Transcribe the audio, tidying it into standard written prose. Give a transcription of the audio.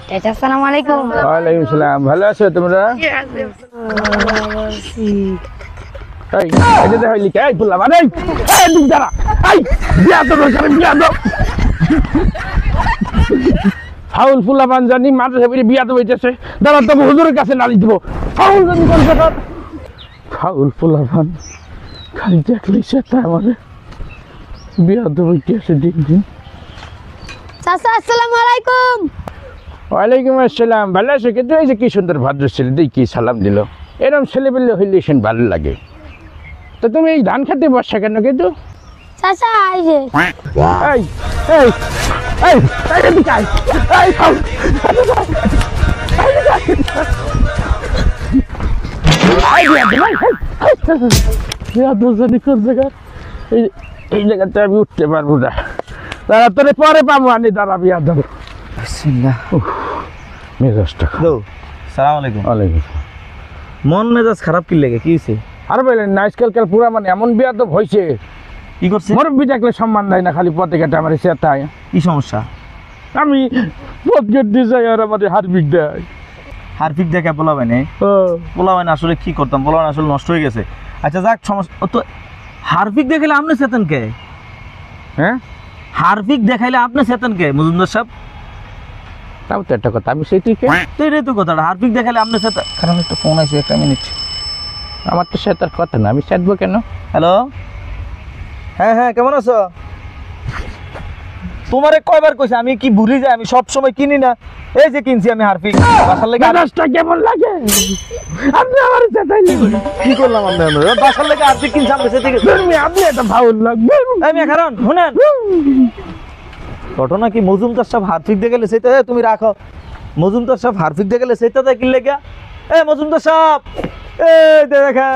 চাচা আসসালামু আলাইকুম। ওয়ালাইকুম সালাম। ভালো আছো তোমরা? এই এটা দেখো লিখে এই ফুলা মানে এই দিক দাঁড়া এই বিয়া তো করে বিয়া দাও ফাউল ফুলা বান জানি মাদ্রাসা পড়ে বিয়া তো হইতেছে দাঁড়া তো হুজুরের কাছে নালিশ দিব ফাউল জানি কোন কথা ফাউল ফুলা বান খালি দেখলেই সেটা আমারে বিয়া তো হইতেছে দিন দিন। চাচা আসসালামু আলাইকুম। ওয়ালাইকুম আসসালাম। ভালো আছো? কিন্তু এই যে কি সুন্দর ভদ্র ছেলে দেখি সালাম দিল, এরকম ছেলে পেলে হইলে সে ভালো লাগে। তো তুমি এই ধান খেতে বসা কেন? কিন্তু চাচা এই যে এই এই এই এদিকে আয়, এই খাও। এই জায়গাতে আমি উঠতে পারবো না, দাঁড়া তোরে পরে পাবো আনি, দাঁড়া বিয়া দেবো। মেজাজটা সালাম আলাইকুম। ওয়ালাইকুম। মন মেজাজ খারাপ কি লাগে? কি হয়েছে? আর বললেন না আজকালকার পুরা মানে এমন বিয়া তো হয়েছে, কি করছে? মুরব্বী দেখলে সম্মান দেয় না, খালি পথে ঘাটে আমার চেতায়। কি সমস্যা? আমি পথ ঘাটতে যাই আর আমাদের হারপিক দেয়। হারফিক দেখে পোলাবেন পোলাবেন আসলে কি করতাম, পোলাবেন আসলে নষ্ট হয়ে গেছে। আচ্ছা যাক, সমস্যা তো হারফিক দেখাইলে আপনি চেতন কে? হ্যাঁ হারফিক দেখাইলে আপনি চেতন কে মজুমদার সাহেব? তাও তো একটা কথা, আমি সেটিকে তো এটাই তো কথাটা, হারফিক দেখাইলে আপনি চেতন। কারণ একটা ফোন আছে, একটা মিনিট। আমার তো সেটার কথা না, আমি চেতবো কেন? হ্যালো, হ্যাঁ হ্যাঁ, কেমন আছো? তোমারে কয়বার কইছি আমি কি ভুলি যাই? আমি সব সময় কিনি না, এই যে কিনছি আমি হারফিক। বাসার লেগে মেজাজটা কেমন লাগে? আপনি আমার চেতাইলে কি করলাম? আমরা বাসার লেগে হারফিক কিনছি, আমি সেটা আপনি একটা ভাউল লাগবে। আমি কারণ শুনেন ঘটনা কি, মজুমদার সাহেব হারফিক দিয়ে গেলে সেটা তুমি রাখো। মজুমদার সাহেব হারফিক দিয়ে গেলে সেটা কি লেগে? এ মজুমদার সাহেব, এই দেখা